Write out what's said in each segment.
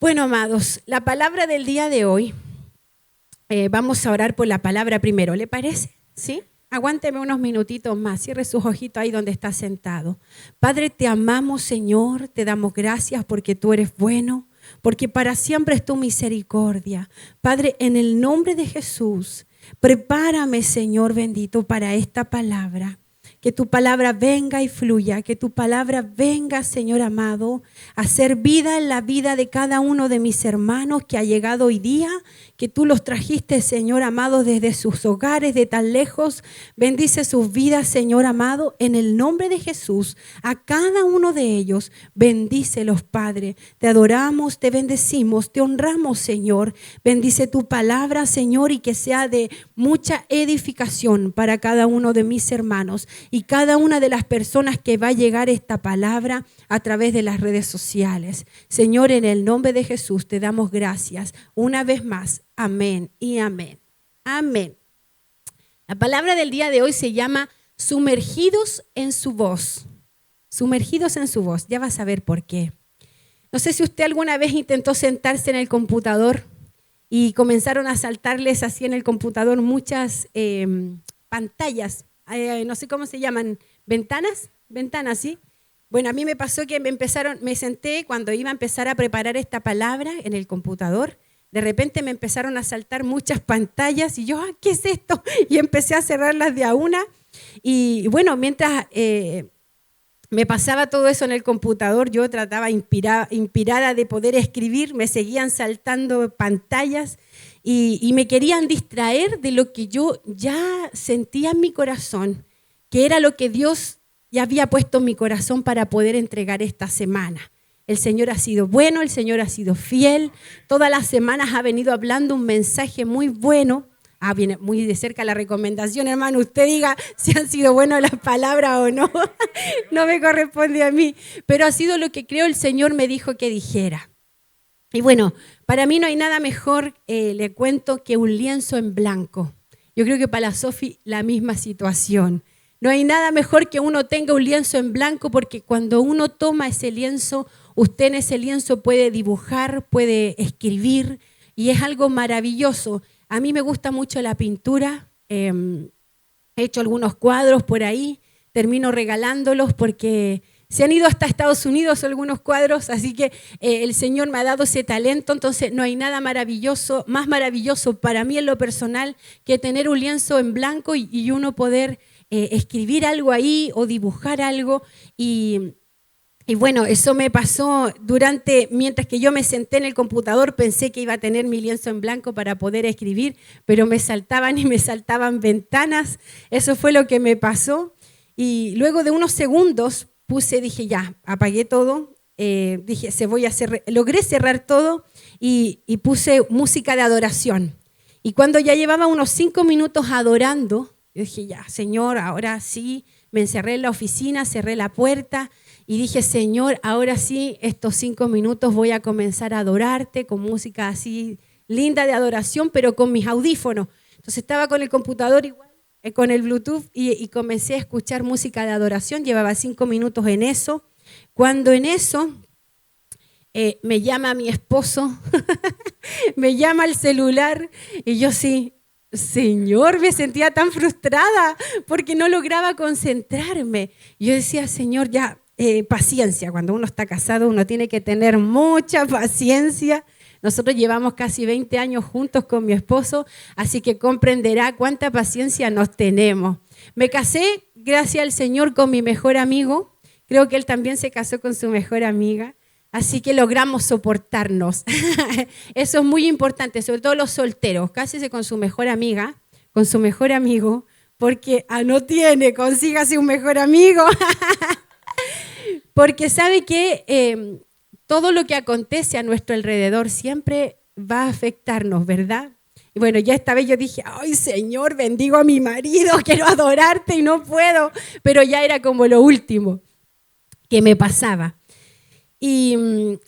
Bueno, amados, la palabra del día de hoy, vamos a orar por la palabra primero, ¿le parece? ¿Sí? Aguánteme unos minutitos más, cierre sus ojitos ahí donde está sentado. Padre, te amamos, Señor, te damos gracias porque tú eres bueno, porque para siempre es tu misericordia. Padre, en el nombre de Jesús, prepárame, Señor bendito, para esta palabra. Que tu palabra venga y fluya, que tu palabra venga, Señor amado, a hacer vida en la vida de cada uno de mis hermanos que ha llegado hoy día, que tú los trajiste, Señor amado, desde sus hogares de tan lejos. Bendice sus vidas, Señor amado, en el nombre de Jesús. A cada uno de ellos, bendícelos, Padre. Te adoramos, te bendecimos, te honramos, Señor. Bendice tu palabra, Señor, y que sea de mucha edificación para cada uno de mis hermanos y cada una de las personas que va a llegar esta palabra a través de las redes sociales. Señor, en el nombre de Jesús te damos gracias una vez más. Amén y amén. Amén. La palabra del día de hoy se llama sumergidos en su voz. Sumergidos en su voz. Ya vas a ver por qué. No sé si usted alguna vez intentó sentarse en el computador y comenzaron a saltarles así en el computador muchas pantallas. No sé cómo se llaman, ventanas, ¿sí? Bueno, a mí me pasó que me senté cuando iba a empezar a preparar esta palabra en el computador. De repente me empezaron a saltar muchas pantallas y yo, ¿qué es esto? Y empecé a cerrarlas de a una. Y bueno, mientras me pasaba todo eso en el computador, yo trataba inspirada de poder escribir, me seguían saltando pantallas y me querían distraer de lo que yo ya sentía en mi corazón, que era lo que Dios ya había puesto en mi corazón para poder entregar esta semana. El Señor ha sido bueno, el Señor ha sido fiel, todas las semanas ha venido hablando un mensaje muy bueno. Viene muy de cerca la recomendación, hermano. Usted diga si han sido buenas las palabras o no. No me corresponde a mí. Pero ha sido lo que creo el Señor me dijo que dijera. Y bueno, para mí no hay nada mejor, le cuento, que un lienzo en blanco. Yo creo que para la Sofi la misma situación. No hay nada mejor que uno tenga un lienzo en blanco porque cuando uno toma ese lienzo, usted en ese lienzo puede dibujar, puede escribir y es algo maravilloso. A mí me gusta mucho la pintura, he hecho algunos cuadros por ahí, termino regalándolos porque se han ido hasta Estados Unidos algunos cuadros, así que el Señor me ha dado ese talento, entonces no hay nada maravilloso, más maravilloso para mí en lo personal que tener un lienzo en blanco y uno poder escribir algo ahí o dibujar algo y bueno, eso me pasó mientras que yo me senté en el computador, pensé que iba a tener mi lienzo en blanco para poder escribir, pero me saltaban ventanas, eso fue lo que me pasó. Y luego de unos segundos dije ya, apagué todo, logré cerrar todo y puse música de adoración. Y cuando ya llevaba unos 5 minutos adorando, yo dije ya, Señor, ahora sí, me encerré en la oficina, cerré la puerta, y dije, Señor, ahora sí, estos 5 minutos voy a comenzar a adorarte con música así linda de adoración, pero con mis audífonos. Entonces estaba con el computador igual, con el Bluetooth y comencé a escuchar música de adoración. Llevaba 5 minutos en eso. Cuando en eso me llama mi esposo, me llama el celular y yo sí, Señor, me sentía tan frustrada porque no lograba concentrarme. Yo decía, Señor, ya... paciencia, cuando uno está casado uno tiene que tener mucha paciencia. Nosotros llevamos casi 20 años juntos con mi esposo, así que comprenderá cuánta paciencia nos tenemos. Me casé, gracias al Señor, con mi mejor amigo. Creo que él también se casó con su mejor amiga, así que logramos soportarnos. Eso es muy importante, sobre todo los solteros. Cásese con su mejor amiga, con su mejor amigo, porque no tiene, consígase un mejor amigo. Porque sabe que todo lo que acontece a nuestro alrededor siempre va a afectarnos, ¿verdad? Y bueno, ya esta vez yo dije, ay Señor, bendigo a mi marido, quiero adorarte y no puedo. Pero ya era como lo último que me pasaba. Y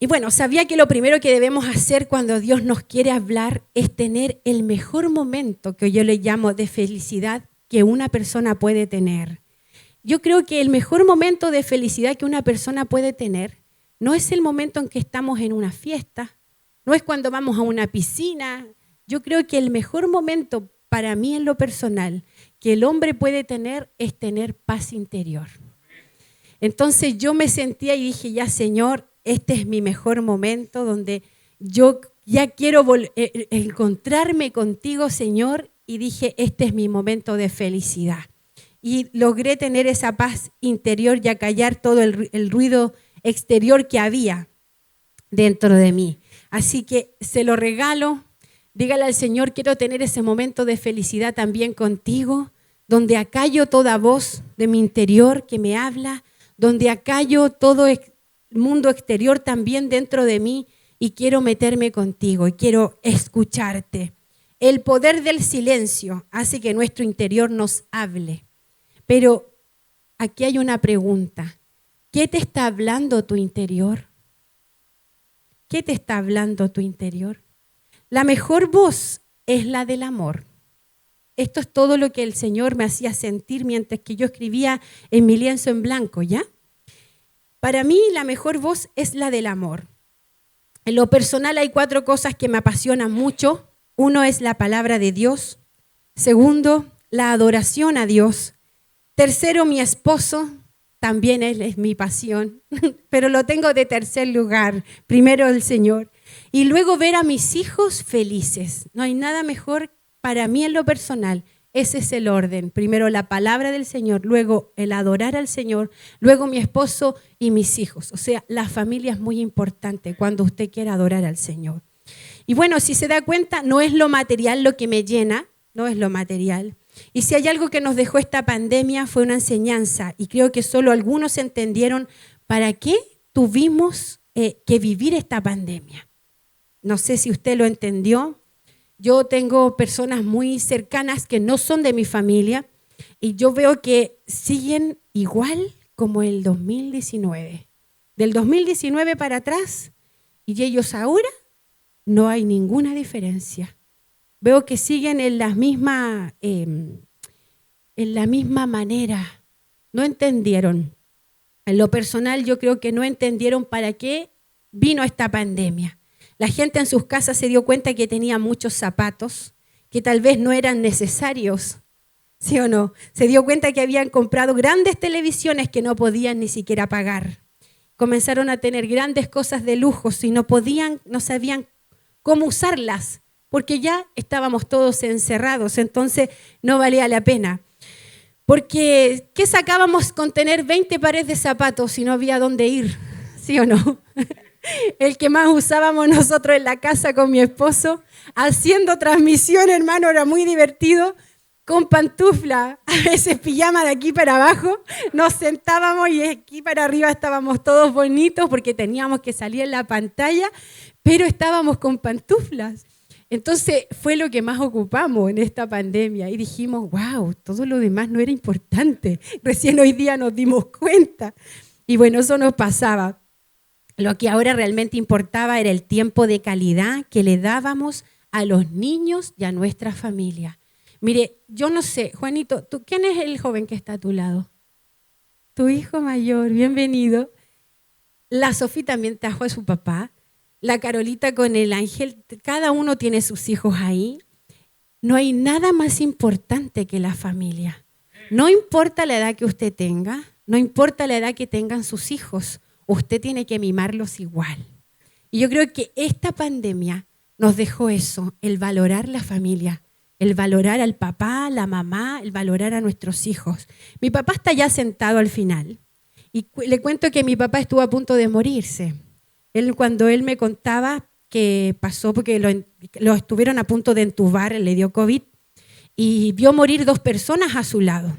bueno, sabía que lo primero que debemos hacer cuando Dios nos quiere hablar es tener el mejor momento, que yo le llamo de felicidad, que una persona puede tener. Yo creo que el mejor momento de felicidad que una persona puede tener no es el momento en que estamos en una fiesta, no es cuando vamos a una piscina. Yo creo que el mejor momento para mí en lo personal que el hombre puede tener es tener paz interior. Entonces yo me sentía y dije, ya Señor, este es mi mejor momento donde yo ya quiero encontrarme contigo, Señor, y dije, este es mi momento de felicidad. Y logré tener esa paz interior y acallar todo el ruido exterior que había dentro de mí. Así que se lo regalo. Dígale al Señor, quiero tener ese momento de felicidad también contigo, donde acallo toda voz de mi interior que me habla, donde acallo todo el mundo exterior también dentro de mí y quiero meterme contigo y quiero escucharte. El poder del silencio hace que nuestro interior nos hable. Pero aquí hay una pregunta. ¿Qué te está hablando tu interior? ¿Qué te está hablando tu interior? La mejor voz es la del amor. Esto es todo lo que el Señor me hacía sentir mientras que yo escribía en mi lienzo en blanco, ¿ya? Para mí la mejor voz es la del amor. En lo personal hay 4 cosas que me apasionan mucho. Uno es la palabra de Dios. Segundo, la adoración a Dios. Tercero, mi esposo. También él es mi pasión, pero lo tengo de tercer lugar. Primero el Señor. Y luego ver a mis hijos felices. No hay nada mejor para mí en lo personal. Ese es el orden. Primero la palabra del Señor, luego el adorar al Señor, luego mi esposo y mis hijos. O sea, la familia es muy importante cuando usted quiera adorar al Señor. Y bueno, si se da cuenta, no es lo material lo que me llena, no es lo material. Y si hay algo que nos dejó esta pandemia fue una enseñanza. Y creo que solo algunos entendieron para qué tuvimos que vivir esta pandemia. No sé si usted lo entendió. Yo tengo personas muy cercanas que no son de mi familia y yo veo que siguen igual como el 2019. Del 2019 para atrás y ellos ahora no hay ninguna diferencia. Veo que siguen en la misma manera. No entendieron. En lo personal yo creo que no entendieron para qué vino esta pandemia. La gente en sus casas se dio cuenta que tenía muchos zapatos, que tal vez no eran necesarios, ¿sí o no? Se dio cuenta que habían comprado grandes televisiones que no podían ni siquiera pagar. Comenzaron a tener grandes cosas de lujo y no sabían cómo usarlas, porque ya estábamos todos encerrados, entonces no valía la pena. Porque, ¿qué sacábamos con tener 20 pares de zapatos si no había dónde ir? ¿Sí o no? El que más usábamos nosotros en la casa con mi esposo, haciendo transmisión, hermano, era muy divertido, con pantufla, a veces pijama de aquí para abajo, nos sentábamos y de aquí para arriba estábamos todos bonitos porque teníamos que salir en la pantalla, pero estábamos con pantuflas. Entonces fue lo que más ocupamos en esta pandemia y dijimos, wow, todo lo demás no era importante. Recién hoy día nos dimos cuenta. Y bueno, eso nos pasaba. Lo que ahora realmente importaba era el tiempo de calidad que le dábamos a los niños y a nuestra familia. Mire, yo no sé, Juanito, ¿quién es el joven que está a tu lado? Tu hijo mayor, bienvenido. La Sofía también trajo a su papá. La Carolita con el Ángel, cada uno tiene sus hijos ahí. No hay nada más importante que la familia. No importa la edad que usted tenga, no importa la edad que tengan sus hijos, usted tiene que mimarlos igual. Y yo creo que esta pandemia nos dejó eso, el valorar la familia, el valorar al papá, la mamá, el valorar a nuestros hijos. Mi papá está ya sentado al final y le cuento que mi papá estuvo a punto de morirse. Cuando él me contaba que pasó porque lo estuvieron a punto de entubar, le dio COVID y vio morir 2 personas a su lado.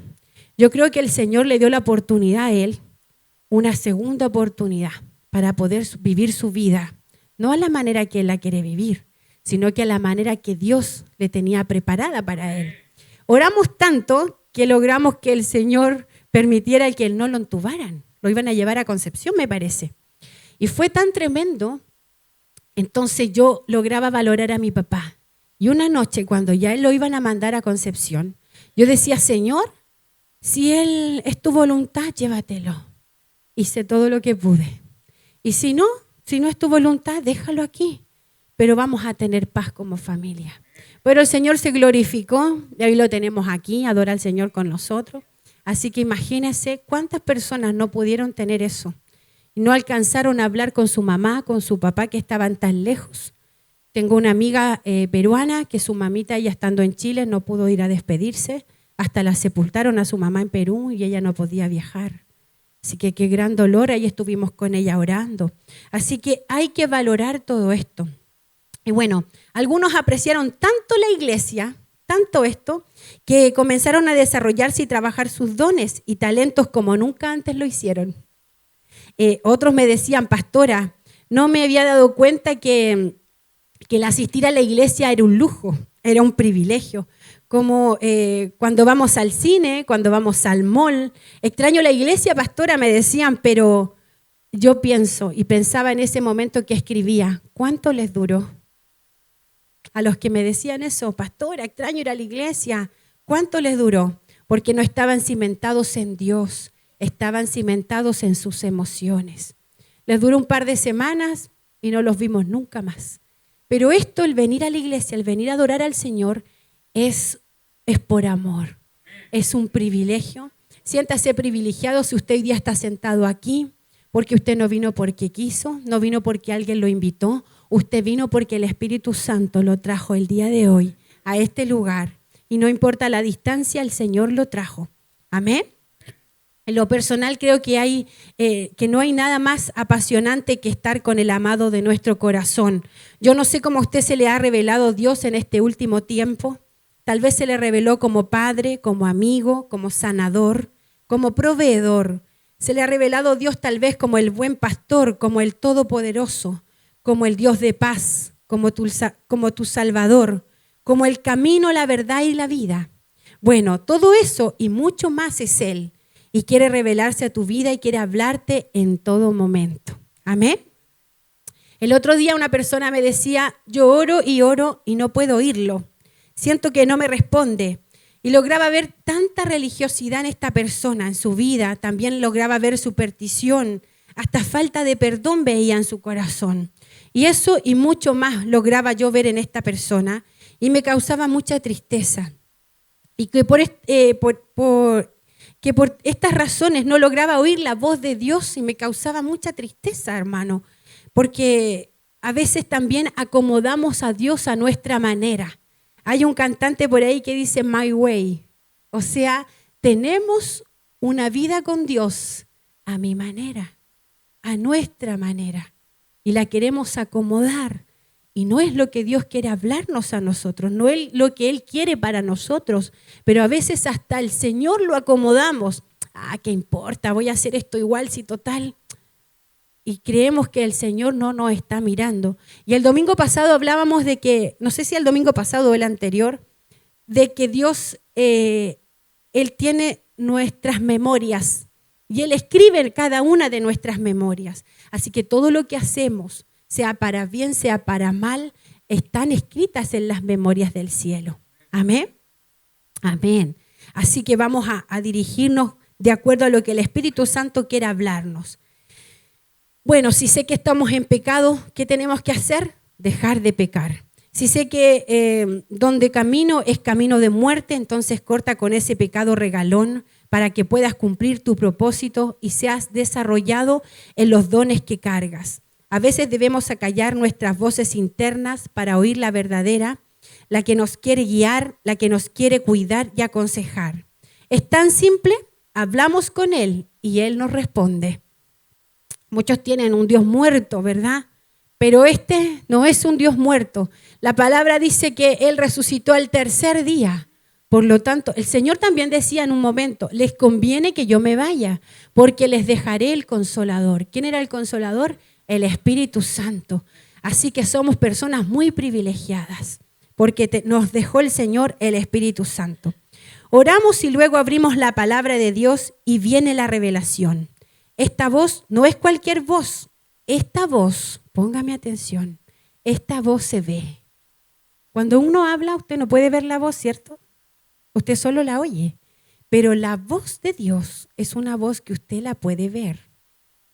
Yo creo que el Señor le dio la oportunidad a él, una segunda oportunidad para poder vivir su vida, no a la manera que él la quiere vivir, sino que a la manera que Dios le tenía preparada para él. Oramos tanto que logramos que el Señor permitiera que él no lo entubaran. Lo iban a llevar a Concepción, me parece. Y fue tan tremendo, entonces yo lograba valorar a mi papá. Y una noche, cuando ya él lo iban a mandar a Concepción, yo decía, Señor, si él es tu voluntad, llévatelo. Hice todo lo que pude. Y si no es tu voluntad, déjalo aquí. pero vamos a tener paz como familia. Pero el Señor se glorificó y hoy lo tenemos aquí, adora al Señor con nosotros. Así que imagínense cuántas personas no pudieron tener eso. No alcanzaron a hablar con su mamá, con su papá, que estaban tan lejos. Tengo una amiga peruana que su mamita, ella estando en Chile, no pudo ir a despedirse. Hasta la sepultaron a su mamá en Perú y ella no podía viajar. Así que qué gran dolor, ahí estuvimos con ella orando. Así que hay que valorar todo esto. Y bueno, algunos apreciaron tanto la iglesia, tanto esto, que comenzaron a desarrollarse y trabajar sus dones y talentos como nunca antes lo hicieron. Otros me decían, pastora, no me había dado cuenta que el asistir a la iglesia era un lujo, era un privilegio. Como cuando vamos al cine, cuando vamos al mall. Extraño la iglesia, pastora, me decían, pero yo pienso y pensaba en ese momento que escribía, ¿cuánto les duró? A los que me decían eso, pastora, extraño ir a la iglesia, ¿cuánto les duró? Porque no estaban cimentados en Dios, estaban cimentados en sus emociones. Les duró un par de semanas y no los vimos nunca más. Pero esto, el venir a la iglesia, el venir a adorar al Señor, es por amor, es un privilegio. Siéntase privilegiado si usted hoy día está sentado aquí, porque usted no vino porque quiso, no vino porque alguien lo invitó, usted vino porque el Espíritu Santo lo trajo el día de hoy a este lugar. Y no importa la distancia, el Señor lo trajo. Amén. En lo personal creo que que no hay nada más apasionante que estar con el amado de nuestro corazón. Yo no sé cómo a usted se le ha revelado Dios en este último tiempo. Tal vez se le reveló como padre, como amigo, como sanador, como proveedor. Se le ha revelado Dios tal vez como el buen pastor, como el todopoderoso, como el Dios de paz, como tu Salvador, como el camino, la verdad y la vida. Bueno, todo eso y mucho más es Él. Y quiere revelarse a tu vida y quiere hablarte en todo momento. Amén. El otro día una persona me decía, yo oro y no puedo oírlo. Siento que no me responde. Y lograba ver tanta religiosidad en esta persona, en su vida. También lograba ver superstición, hasta falta de perdón veía en su corazón. Y eso y mucho más lograba yo ver en esta persona y me causaba mucha tristeza. Y que por estas razones no lograba oír la voz de Dios y me causaba mucha tristeza, hermano. Porque a veces también acomodamos a Dios a nuestra manera. Hay un cantante por ahí que dice My Way. O sea, tenemos una vida con Dios a mi manera, a nuestra manera. Y la queremos acomodar. Y no es lo que Dios quiere hablarnos a nosotros, no es lo que Él quiere para nosotros. Pero a veces hasta el Señor lo acomodamos. ¿Qué importa? Voy a hacer esto igual si total. Y creemos que el Señor no nos está mirando. Y el domingo pasado hablábamos de que, no sé si el domingo pasado o el anterior, de que Dios, Él tiene nuestras memorias y Él escribe en cada una de nuestras memorias. Así que todo lo que hacemos, sea para bien, sea para mal, están escritas en las memorias del cielo. Amén. Amén. Así que vamos a dirigirnos de acuerdo a lo que el Espíritu Santo quiere hablarnos. Bueno, si sé que estamos en pecado, ¿qué tenemos que hacer? Dejar de pecar. Si sé que donde camino es camino de muerte, entonces corta con ese pecado regalón para que puedas cumplir tu propósito y seas desarrollado en los dones que cargas. A veces debemos acallar nuestras voces internas para oír la verdadera, la que nos quiere guiar, la que nos quiere cuidar y aconsejar. Es tan simple, hablamos con Él y Él nos responde. Muchos tienen un Dios muerto, ¿verdad? Pero este no es un Dios muerto. La palabra dice que Él resucitó al tercer día. Por lo tanto, el Señor también decía en un momento, les conviene que yo me vaya, porque les dejaré el Consolador. ¿Quién era el Consolador? El Espíritu Santo. Así que somos personas muy privilegiadas, porque nos dejó el Señor el Espíritu Santo. Oramos y luego abrimos la palabra de Dios y viene la revelación. Esta voz no es cualquier voz. Esta voz, póngame atención, esta voz se ve. Cuando uno habla, usted no puede ver la voz, ¿cierto? Usted solo la oye. Pero la voz de Dios es una voz que usted la puede ver.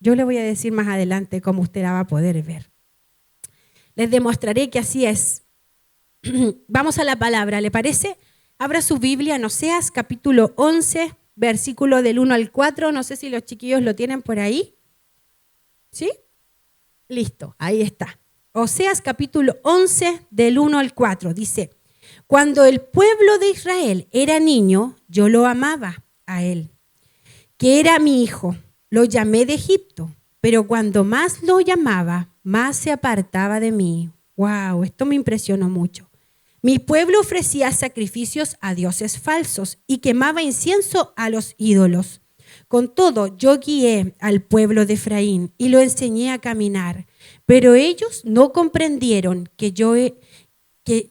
Yo le voy a decir más adelante cómo usted la va a poder ver. Les demostraré que así es. Vamos a la palabra, ¿le parece? Abra su Biblia en Oseas, capítulo 11, versículo del 1 al 4. No sé si los chiquillos lo tienen por ahí. ¿Sí? Listo, ahí está. Oseas, capítulo 11, del 1 al 4. Dice, cuando el pueblo de Israel era niño, yo lo amaba a él, que era mi hijo. Lo llamé de Egipto, pero cuando más lo llamaba, más se apartaba de mí. Wow, esto me impresionó mucho. Mi pueblo ofrecía sacrificios a dioses falsos y quemaba incienso a los ídolos. Con todo, yo guié al pueblo de Efraín y lo enseñé a caminar, pero ellos no comprendieron que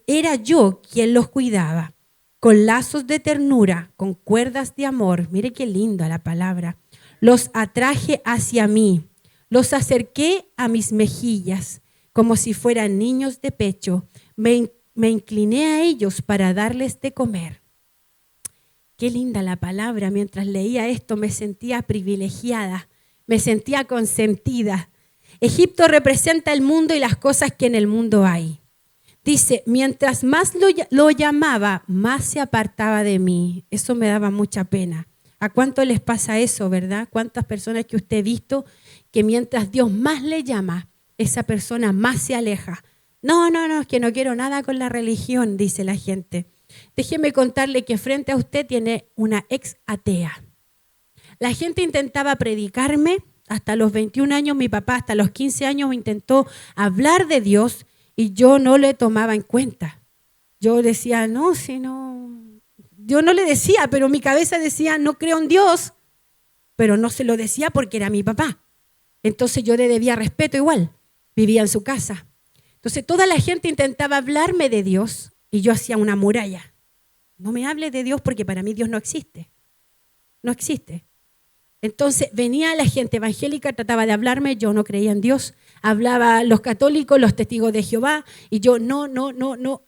era yo quien los cuidaba. Con lazos de ternura, con cuerdas de amor, mire qué linda la palabra, los atraje hacia mí, los acerqué a mis mejillas, como si fueran niños de pecho. Me incliné a ellos para darles de comer. Qué linda la palabra. Mientras leía esto me sentía privilegiada, me sentía consentida. Egipto representa el mundo y las cosas que en el mundo hay. Dice, mientras más lo llamaba, más se apartaba de mí. Eso me daba mucha pena. ¿A cuánto les pasa eso, verdad? ¿Cuántas personas que usted ha visto que mientras Dios más le llama, esa persona más se aleja? No, es que no quiero nada con la religión, dice la gente. Déjeme contarle que frente a usted tiene una ex atea. La gente intentaba predicarme hasta los 21 años, mi papá hasta los 15 años me intentó hablar de Dios y yo no le tomaba en cuenta. Yo decía, yo no le decía, pero mi cabeza decía, no creo en Dios, pero no se lo decía porque era mi papá. Entonces yo le debía respeto igual, vivía en su casa. Entonces toda la gente intentaba hablarme de Dios y yo hacía una muralla. No me hable de Dios porque para mí Dios no existe. No existe. Entonces venía la gente evangélica, trataba de hablarme, yo no creía en Dios. Hablaba los católicos, los testigos de Jehová y yo no,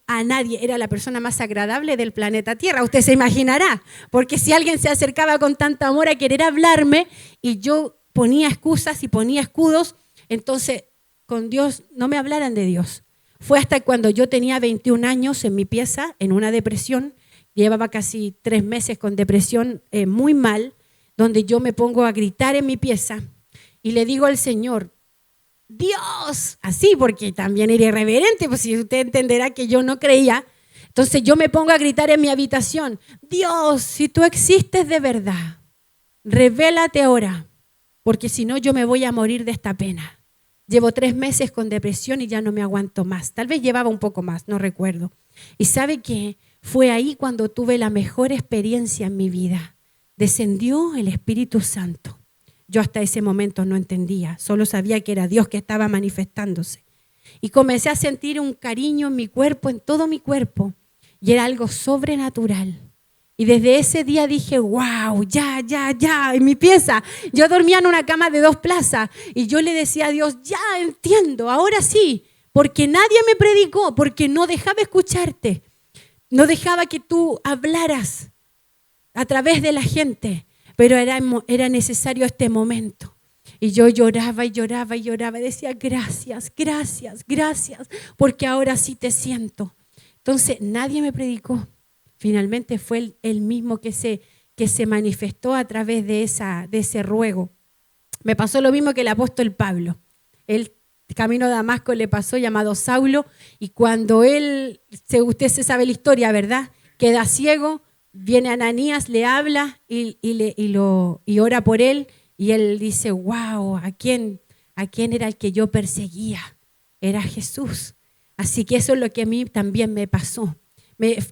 a nadie. Era la persona más agradable del planeta Tierra, usted se imaginará. Porque si alguien se acercaba con tanto amor a querer hablarme y yo ponía excusas y ponía escudos, entonces con Dios no me hablaran de Dios. Fue hasta cuando yo tenía 21 años en mi pieza, en una depresión, llevaba casi 3 meses con depresión muy mal, donde yo me pongo a gritar en mi pieza y le digo al Señor, Dios, así porque también era irreverente, pues si usted entenderá que yo no creía. Entonces yo me pongo a gritar en mi habitación, Dios, si tú existes de verdad, revélate ahora, porque si no yo me voy a morir de esta pena. Llevo 3 meses con depresión y ya no me aguanto más. Tal vez llevaba un poco más, no recuerdo. Y ¿sabe qué? Fue ahí cuando tuve la mejor experiencia en mi vida. Descendió el Espíritu Santo. Yo hasta ese momento no entendía, solo sabía que era Dios que estaba manifestándose. Y comencé a sentir un cariño en mi cuerpo, en todo mi cuerpo, y era algo sobrenatural. Y desde ese día dije, wow, ya, en mi pieza. Yo dormía en una cama de 2 plazas y yo le decía a Dios, ya entiendo, ahora sí, porque nadie me predicó, porque no dejaba escucharte, no dejaba que tú hablaras a través de la gente, pero era necesario este momento. Y yo lloraba y decía, gracias, porque ahora sí te siento. Entonces nadie me predicó. Finalmente fue él mismo que se manifestó a través de ese ruego. Me pasó lo mismo que el apóstol Pablo. El camino a Damasco le pasó, llamado Saulo, y cuando usted se sabe la historia, ¿verdad? Queda ciego, viene Ananías, le habla y ora por él, y él dice, wow, ¿a quién era el que yo perseguía? Era Jesús. Así que eso es lo que a mí también me pasó.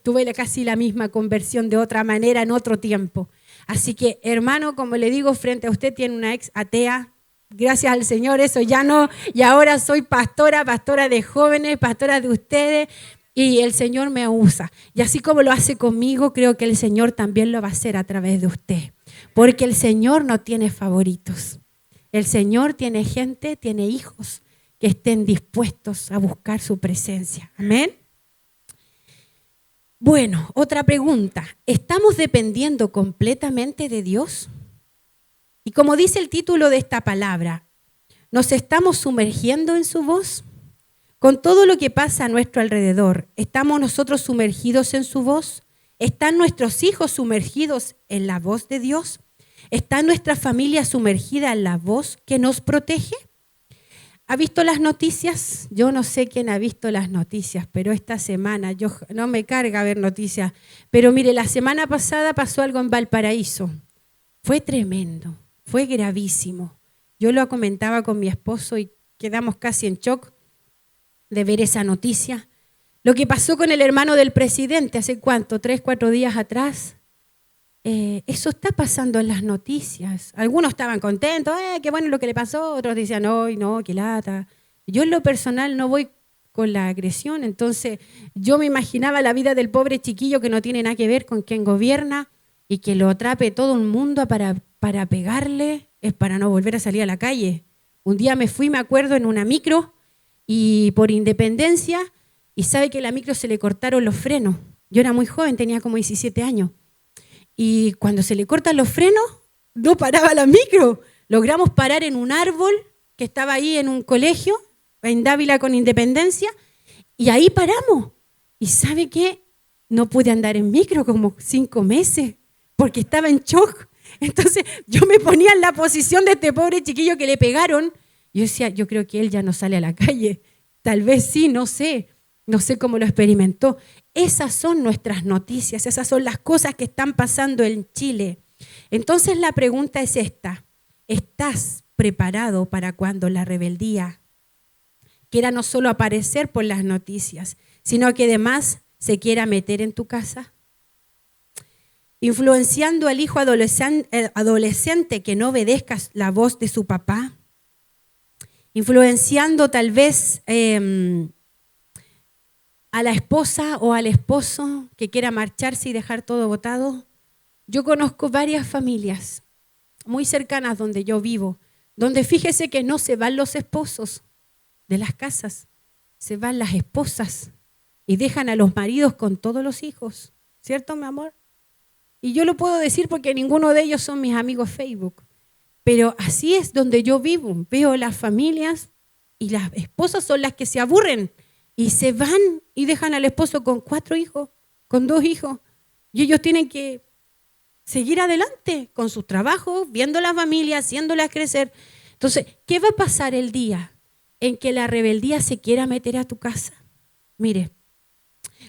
Tuve casi la misma conversión de otra manera en otro tiempo. Así que, hermano, como le digo, frente a usted tiene una ex atea. Gracias al Señor, eso ya no. Y ahora soy pastora de jóvenes, pastora de ustedes. Y el Señor me usa. Y así como lo hace conmigo, creo que el Señor también lo va a hacer a través de usted. Porque el Señor no tiene favoritos. El Señor tiene gente, tiene hijos que estén dispuestos a buscar su presencia. Amén. Bueno, otra pregunta. ¿Estamos dependiendo completamente de Dios? Y como dice el título de esta palabra, ¿nos estamos sumergiendo en su voz? Con todo lo que pasa a nuestro alrededor, ¿estamos nosotros sumergidos en su voz? ¿Están nuestros hijos sumergidos en la voz de Dios? ¿Está nuestra familia sumergida en la voz que nos protege? ¿Ha visto las noticias? Yo no sé quién ha visto las noticias, pero esta semana, yo no me carga ver noticias, pero mire, la semana pasada pasó algo en Valparaíso. Fue tremendo, fue gravísimo. Yo lo comentaba con mi esposo y quedamos casi en shock de ver esa noticia. Lo que pasó con el hermano del presidente, ¿hace cuánto? 3, 4 días atrás. Eso está pasando en las noticias. Algunos estaban contentos, qué bueno lo que le pasó. Otros decían, no, qué lata. Yo en lo personal no voy con la agresión. Entonces yo me imaginaba la vida del pobre chiquillo que no tiene nada que ver con quien gobierna y que lo atrape todo un mundo para pegarle, es para no volver a salir a la calle. Un día me fui, me acuerdo, en una micro y por Independencia, y sabe que a la micro se le cortaron los frenos. Yo era muy joven, tenía como 17 años. Y cuando se le cortan los frenos, no paraba la micro. Logramos parar en un árbol que estaba ahí en un colegio, en Dávila con Independencia, y ahí paramos. ¿Y sabe qué? No pude andar en micro como 5 meses, porque estaba en shock. Entonces yo me ponía en la posición de este pobre chiquillo que le pegaron. Yo decía, yo creo que él ya no sale a la calle. Tal vez sí, no sé cómo lo experimentó. Esas son nuestras noticias, esas son las cosas que están pasando en Chile. Entonces la pregunta es esta: ¿estás preparado para cuando la rebeldía quiera no solo aparecer por las noticias, sino que además se quiera meter en tu casa? Influenciando al hijo adolescente que no obedezca la voz de su papá. Influenciando tal vez a la esposa o al esposo que quiera marcharse y dejar todo botado. Yo conozco varias familias muy cercanas donde yo vivo, donde fíjese que no se van los esposos de las casas, se van las esposas y dejan a los maridos con todos los hijos. ¿Cierto, mi amor? Y yo lo puedo decir porque ninguno de ellos son mis amigos Facebook. Pero así es donde yo vivo. Veo las familias y las esposas son las que se aburren y se van y dejan al esposo con 4 hijos, con 2 hijos. Y ellos tienen que seguir adelante con sus trabajos, viendo la familia, haciéndolas crecer. Entonces, ¿qué va a pasar el día en que la rebeldía se quiera meter a tu casa? Mire,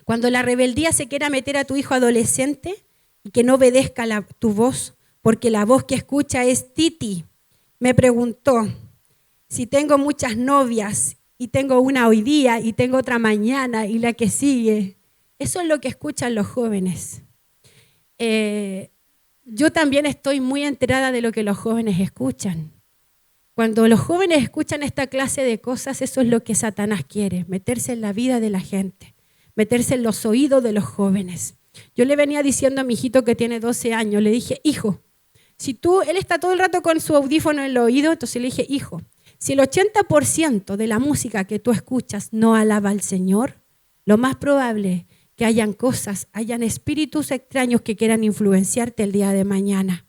cuando la rebeldía se quiera meter a tu hijo adolescente y que no obedezca tu voz, porque la voz que escucha es Titi. Me preguntó si tengo muchas novias y tengo una hoy día y tengo otra mañana y la que sigue. Eso es lo que escuchan los jóvenes. Yo también estoy muy enterada de lo que los jóvenes escuchan. Cuando los jóvenes escuchan esta clase de cosas, eso es lo que Satanás quiere, meterse en la vida de la gente, meterse en los oídos de los jóvenes. Yo le venía diciendo a mi hijito que tiene 12 años, le dije, hijo, él está todo el rato con su audífono en el oído, entonces le dije, hijo, si el 80% de la música que tú escuchas no alaba al Señor, lo más probable que hayan espíritus extraños que quieran influenciarte el día de mañana.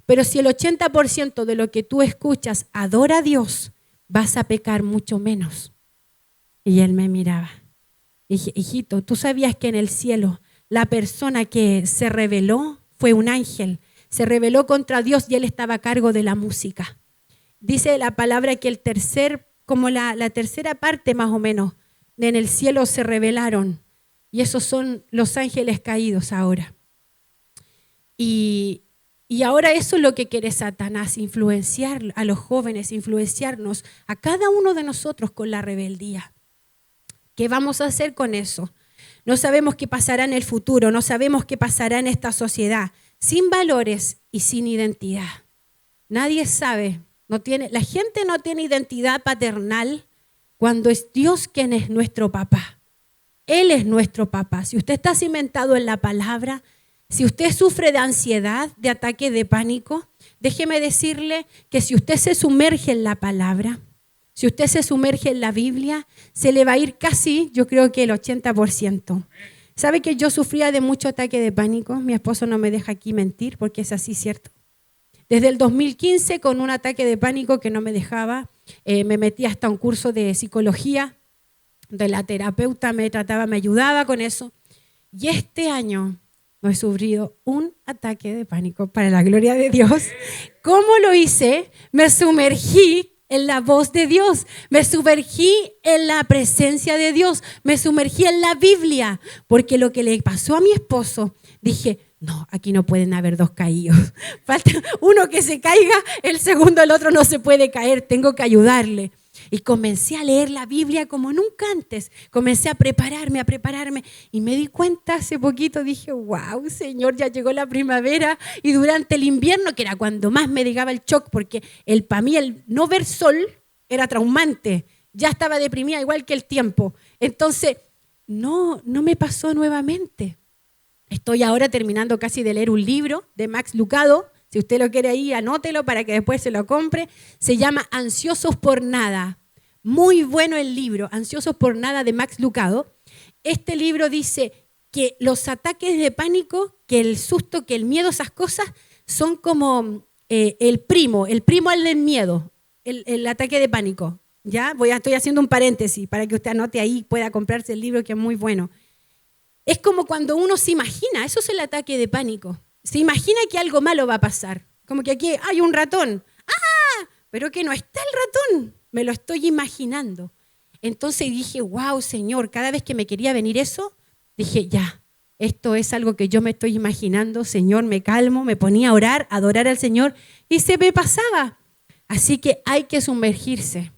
Pero si el 80% de lo que tú escuchas adora a Dios, vas a pecar mucho menos. Y él me miraba. Dije, hijito, ¿tú sabías que en el cielo la persona que se rebeló fue un ángel? Se rebeló contra Dios y él estaba a cargo de la música. Dice la palabra que la tercera parte más o menos en el cielo se rebelaron. Y esos son los ángeles caídos ahora. Y ahora eso es lo que quiere Satanás, influenciar a los jóvenes, influenciarnos a cada uno de nosotros con la rebeldía. ¿Qué vamos a hacer con eso? No sabemos qué pasará en el futuro, no sabemos qué pasará en esta sociedad, sin valores y sin identidad. Nadie sabe, la gente no tiene identidad paternal cuando es Dios quien es nuestro papá. Él es nuestro papá. Si usted está cimentado en la palabra, si usted sufre de ansiedad, de ataque de pánico, déjeme decirle que si usted se sumerge en la palabra, si usted se sumerge en la Biblia, se le va a ir casi, yo creo que el 80%. ¿Sabe que yo sufría de mucho ataque de pánico? Mi esposo no me deja aquí mentir porque es así, ¿cierto? Desde el 2015 con un ataque de pánico que no me dejaba, me metí hasta un curso de psicología de la terapeuta me trataba, me ayudaba con eso. Y este año no he sufrido un ataque de pánico, para la gloria de Dios. ¿Cómo lo hice? Me sumergí en la voz de Dios, me sumergí en la presencia de Dios, me sumergí en la Biblia, porque lo que le pasó a mi esposo, dije, no, aquí no pueden haber dos caídos. Falta uno que se caiga, el segundo, el otro no se puede caer, tengo que ayudarle. Y comencé a leer la Biblia como nunca antes. Comencé a prepararme y me di cuenta hace poquito, dije, wow, Señor, ya llegó la primavera y durante el invierno, que era cuando más me llegaba el shock, porque para mí el no ver sol era traumante. Ya estaba deprimida igual que el tiempo. Entonces, no me pasó nuevamente. Estoy ahora terminando casi de leer un libro de Max Lucado. Si usted lo quiere ahí, anótelo para que después se lo compre. Se llama Ansiosos por Nada. Muy bueno el libro, Ansiosos por Nada, de Max Lucado. Este libro dice que los ataques de pánico, que el susto, que el miedo, esas cosas, son como el primo al del miedo, el ataque de pánico. ¿Ya? Estoy haciendo un paréntesis para que usted anote ahí y pueda comprarse el libro, que es muy bueno. Es como cuando uno se imagina, eso es el ataque de pánico. Se imagina que algo malo va a pasar. Como que aquí hay un ratón. ¡Ah! Pero que no está el ratón. Me lo estoy imaginando. Entonces dije, wow, Señor, cada vez que me quería venir eso, dije, ya, esto es algo que yo me estoy imaginando. Señor, me calmo, me ponía a orar, a adorar al Señor y se me pasaba. Así que hay que sumergirse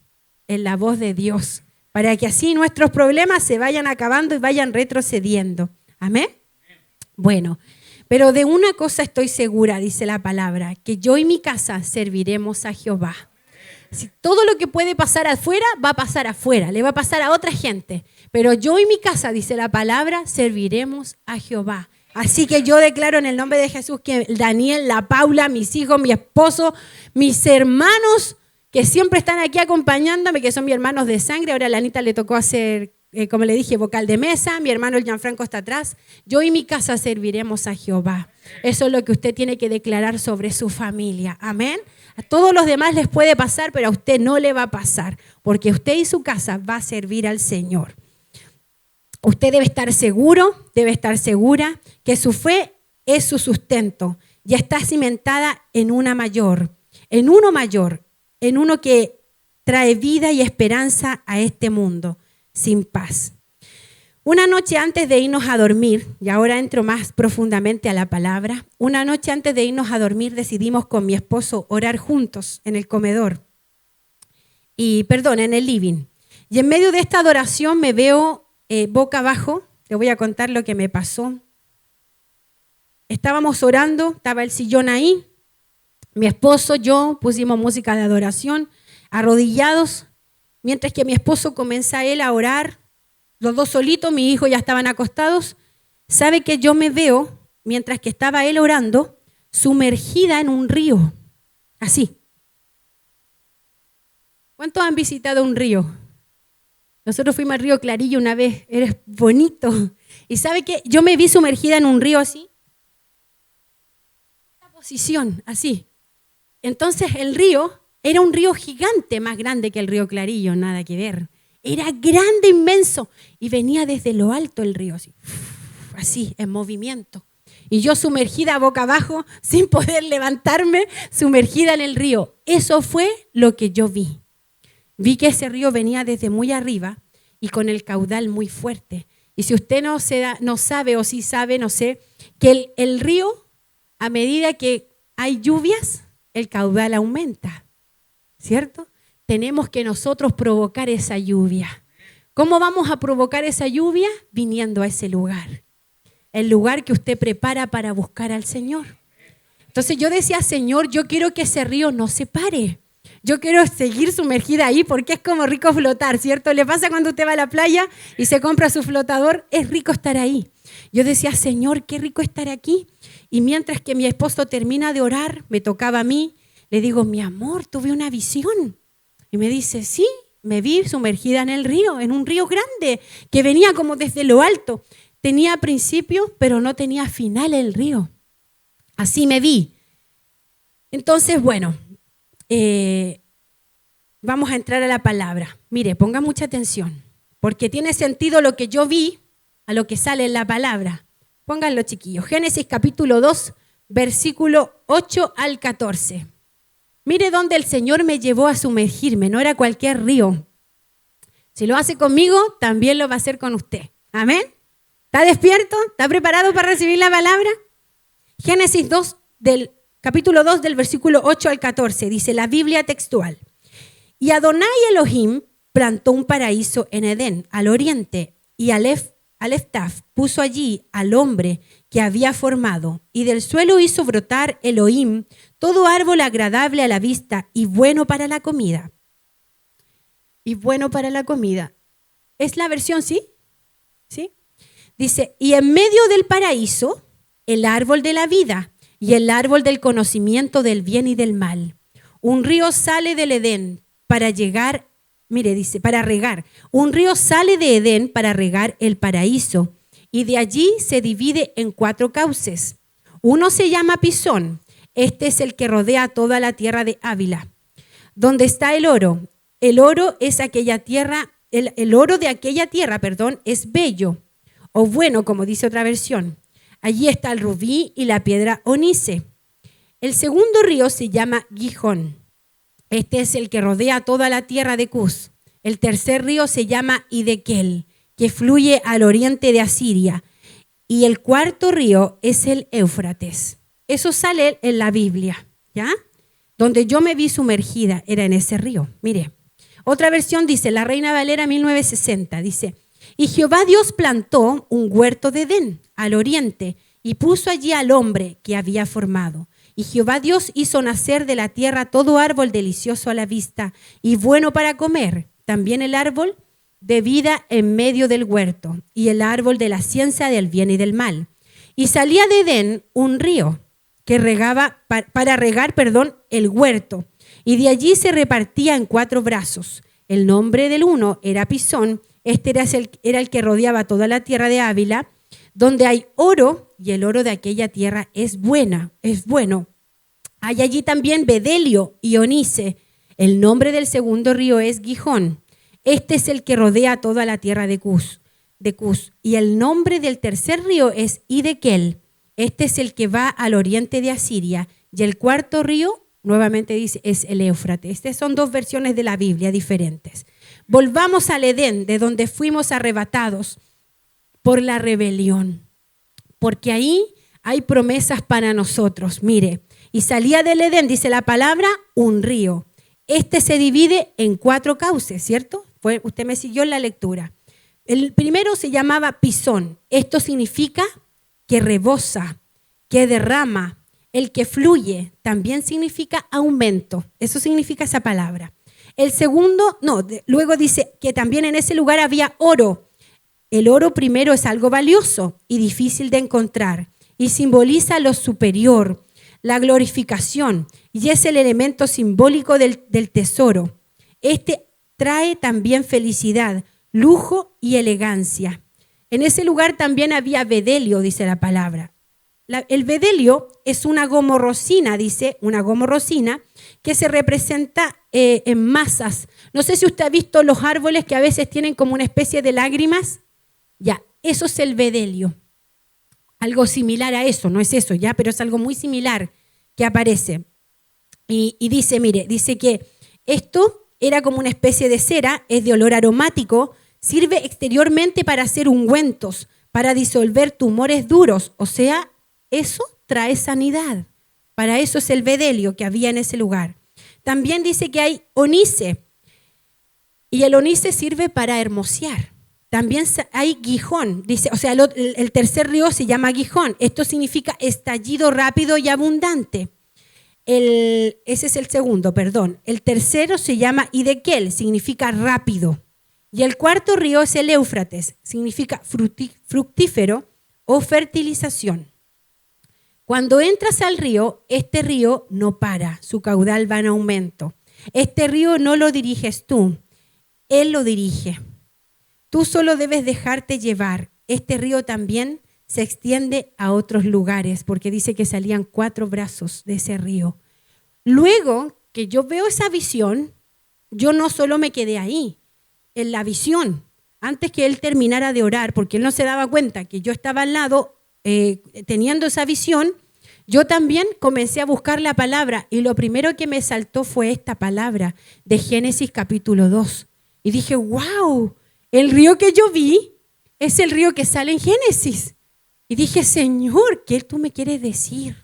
en la voz de Dios para que así nuestros problemas se vayan acabando y vayan retrocediendo. ¿Amén? Bueno. Pero de una cosa estoy segura, dice la palabra, que yo y mi casa serviremos a Jehová. Si todo lo que puede pasar afuera, va a pasar afuera, le va a pasar a otra gente. Pero yo y mi casa, dice la palabra, serviremos a Jehová. Así que yo declaro en el nombre de Jesús que Daniel, la Paula, mis hijos, mi esposo, mis hermanos, que siempre están aquí acompañándome, que son mis hermanos de sangre. Ahora a la Anita le tocó hacer, como le dije, vocal de mesa. Mi hermano el Gianfranco está atrás. Yo y mi casa serviremos a Jehová. Eso es lo que usted tiene que declarar sobre su familia. Amén. A todos los demás les puede pasar, pero a usted no le va a pasar, porque usted y su casa va a servir al Señor. Usted debe estar seguro, debe estar segura que su fe es su sustento. Ya está cimentada en uno mayor, en uno que trae vida y esperanza a este mundo sin paz. Una noche antes de irnos a dormir, y ahora entro más profundamente a la palabra, una noche antes de irnos a dormir decidimos con mi esposo orar juntos en el comedor, en el living. Y en medio de esta adoración me veo boca abajo. Le voy a contar lo que me pasó. Estábamos orando, estaba el sillón ahí, mi esposo, yo pusimos música de adoración, arrodillados, mientras que mi esposo comienza él a orar. Los dos solitos, mis hijos ya estaban acostados. ¿Sabe que yo me veo, mientras que estaba él orando, sumergida en un río? Así. ¿Cuántos han visitado un río? Nosotros fuimos al río Clarillo una vez, era bonito. ¿Y sabe que yo me vi sumergida en un río así? En esta posición, así. Entonces el río era un río gigante, más grande que el río Clarillo, nada que ver. Era grande, inmenso, y venía desde lo alto el río, así, en movimiento. Y yo sumergida boca abajo, sin poder levantarme, sumergida en el río. Eso fue lo que yo vi. Vi que ese río venía desde muy arriba y con el caudal muy fuerte. Y si usted no sabe, o sí sabe, no sé, que el río, a medida que hay lluvias, el caudal aumenta, ¿cierto? Tenemos que nosotros provocar esa lluvia. ¿Cómo vamos a provocar esa lluvia? Viniendo a ese lugar. El lugar que usted prepara para buscar al Señor. Entonces yo decía, Señor, yo quiero que ese río no se pare. Yo quiero seguir sumergida ahí porque es como rico flotar, ¿cierto? Le pasa cuando usted va a la playa y se compra su flotador, es rico estar ahí. Yo decía, Señor, qué rico estar aquí. Y mientras que mi esposo termina de orar, me tocaba a mí, le digo, mi amor, tuve una visión. Y me dice, sí, me vi sumergida en el río, en un río grande, que venía como desde lo alto. Tenía principio, pero no tenía final el río. Así me vi. Entonces, bueno, vamos a entrar a la palabra. Mire, ponga mucha atención. porque tiene sentido lo que yo vi a lo que sale en la palabra. Pónganlo, chiquillos. Génesis capítulo 2, versículo 8 al 14. Mire dónde el Señor me llevó a sumergirme, no era cualquier río. Si lo hace conmigo, también lo va a hacer con usted. Amén. ¿Está despierto? ¿Está preparado para recibir la palabra? Génesis 2, capítulo 2, del versículo 8 al 14, dice la Biblia textual. Y Adonai Elohim plantó un paraíso en Edén, al oriente, y Aleftaf puso allí al hombre que había formado, y del suelo hizo brotar Elohim todo árbol agradable a la vista y bueno para la comida. Y bueno para la comida. ¿Es la versión sí? ¿Sí? Dice, y en medio del paraíso, el árbol de la vida y el árbol del conocimiento del bien y del mal. Un río sale del Edén para llegar, mire, dice, para regar. Un río sale de Edén para regar el paraíso, y de allí se divide en 4 cauces. Uno se llama Pisón. Este es el que rodea toda la tierra de Ávila, donde está el oro. El oro es aquella tierra, el oro de aquella tierra, es bello, o bueno, como dice otra versión. Allí está el rubí y la piedra onice. El segundo río se llama Gihón. Este es el que rodea toda la tierra de Cus. El tercer río se llama Hiddekel, que fluye al oriente de Asiria. Y el cuarto río es el Éufrates. Eso sale en la Biblia, ¿ya? Donde yo me vi sumergida era en ese río. Mire, otra versión dice, la Reina Valera 1960, dice, y Jehová Dios plantó un huerto de Edén al oriente y puso allí al hombre que había formado. Y Jehová Dios hizo nacer de la tierra todo árbol delicioso a la vista y bueno para comer, también el árbol de vida en medio del huerto y el árbol de la ciencia del bien y del mal. Y salía de Edén un río que regaba para regar el huerto, y de allí se repartía en 4 brazos. El nombre del uno era Pisón. Este era el que rodeaba toda la tierra de Ávila, donde hay oro, y el oro de aquella tierra es bueno. Hay allí también bedelio y onice. El nombre del segundo río es Gihón. Este es el que rodea toda la tierra de Cus. Y el nombre del tercer río es Hiddekel. Este es el que va al oriente de Asiria. Y el cuarto río, nuevamente dice, es el Éufrates. Estas son 2 versiones de la Biblia diferentes. Volvamos al Edén, de donde fuimos arrebatados por la rebelión. Porque ahí hay promesas para nosotros. Mire, y salía del Edén, dice la palabra, un río. Este se divide en 4 cauces, ¿cierto? Usted me siguió en la lectura. El primero se llamaba Pisón. Esto significa que rebosa, que derrama. El que fluye también significa aumento. Eso significa esa palabra. El segundo, luego dice que también en ese lugar había oro. El oro primero es algo valioso y difícil de encontrar y simboliza lo superior, la glorificación, y es el elemento simbólico del tesoro. Este trae también felicidad, lujo y elegancia. En ese lugar también había bedelio, dice la palabra. El bedelio es una gomorrosina, que se representa en masas. No sé si usted ha visto los árboles que a veces tienen como una especie de lágrimas. Ya, eso es el bedelio. Algo similar a eso, no es eso ya, pero es algo muy similar que aparece. Y dice que esto era como una especie de cera, es de olor aromático, sirve exteriormente para hacer ungüentos, para disolver tumores duros, o sea, eso trae sanidad. Para eso es el bedelio que había en ese lugar. También dice que hay onice, y el onice sirve para hermosear. También hay Gihón, dice, o sea, el tercer río se llama Gihón. Esto significa estallido rápido y abundante. Ese es el segundo, perdón. El tercero se llama Hiddekel, significa rápido. Y el cuarto río es el Éufrates, significa fructífero o fertilización. Cuando entras al río, este río no para, su caudal va en aumento. Este río no lo diriges tú, él lo dirige. Tú solo debes dejarte llevar. Este río también se extiende a otros lugares, porque dice que salían 4 brazos de ese río. Luego que yo veo esa visión, yo no solo me quedé ahí, en la visión, antes que él terminara de orar, porque él no se daba cuenta que yo estaba al lado teniendo esa visión, yo también comencé a buscar la palabra y lo primero que me saltó fue esta palabra de Génesis capítulo 2. Y dije, wow, el río que yo vi es el río que sale en Génesis. Y dije, Señor, ¿qué tú me quieres decir?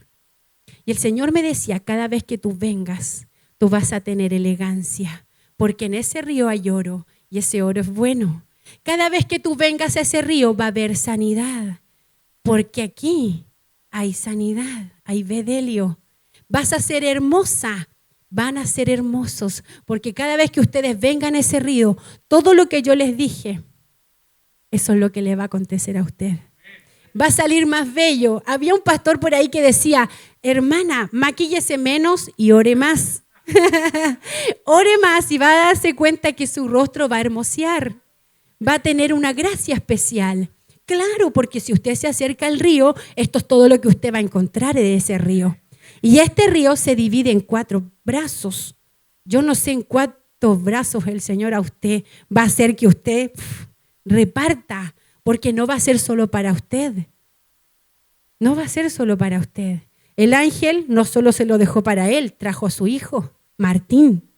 Y el Señor me decía, cada vez que tú vengas, tú vas a tener elegancia, porque en ese río hay oro y ese oro es bueno. Cada vez que tú vengas a ese río va a haber sanidad, porque aquí hay sanidad, hay bedelio. Vas a ser hermosa, van a ser hermosos, porque cada vez que ustedes vengan a ese río, todo lo que yo les dije, eso es lo que le va a acontecer a usted. Va a salir más bello. Había un pastor por ahí que decía, hermana, maquíllese menos y ore más. Ore más y va a darse cuenta que su rostro va a hermosear. Va a tener una gracia especial. Claro, porque si usted se acerca al río, esto es todo lo que usted va a encontrar de ese río. Y este río se divide en 4 brazos. Yo no sé en cuántos brazos el Señor a usted va a hacer que usted reparta, porque no va a ser solo para usted. No va a ser solo para usted. El ángel no solo se lo dejó para él, trajo a su hijo, Martín.